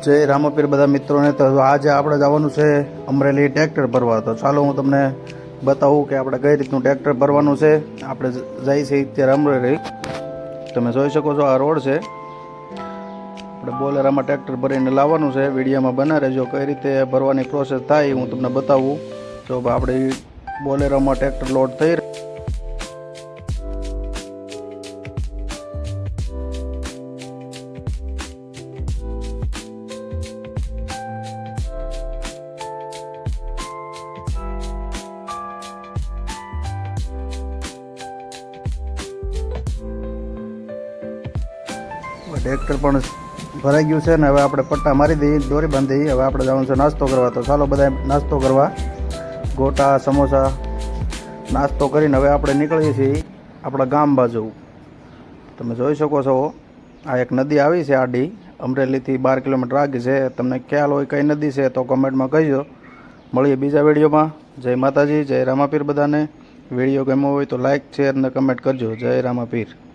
જય રામાપીર બધા મિત્રોને. તો આજે આપણે જવાનું છે અમરેલી ટ્રેક્ટર ભરવા. તો ચાલો હું તમને બતાવું કે આપણે કઈ રીતનું ટ્રેક્ટર ભરવાનું છે. આપણે જઈએ છીએ અત્યારે અમરેલી. તમે જોઈ શકો છો આ રોડ છે. આપણે બોલેરામાં ટ્રેક્ટર ભરીને લાવવાનું છે. વિડીયોમાં બના રહેજો કઈ રીતે ભરવાની પ્રોસેસ થાય હું તમને બતાવું. તો આપણે બોલેરામાં ટ્રેક્ટર લોડ થઈ ટ્રેક્ટર પણ ભરાઈ ગયું છે ને હવે આપણે પટ્ટા મારી દઈએ, દોરી બાંધી દઈએ. હવે આપણે જવાનું છે નાસ્તો કરવા. તો ચાલો બધા નાસ્તો કરવા. ગોટા સમોસા નાસ્તો કરીને હવે આપણે નીકળીએ છીએ આપણા ગામ બાજુ. તમે જોઈ શકો છો આ એક નદી આવી છે આડી, અમરેલીથી 12 કિલોમીટર આગળ છે. તમને ખ્યાલ હોય કઈ નદી છે તો કમેન્ટમાં કહીજો. મળીએ બીજા વિડીયોમાં. જય માતાજી, જય રામાપીર બધાને. વિડીયો ગમ્યો હોય તો લાઇક શેર અને કમેન્ટ કરજો. જય રામાપીર.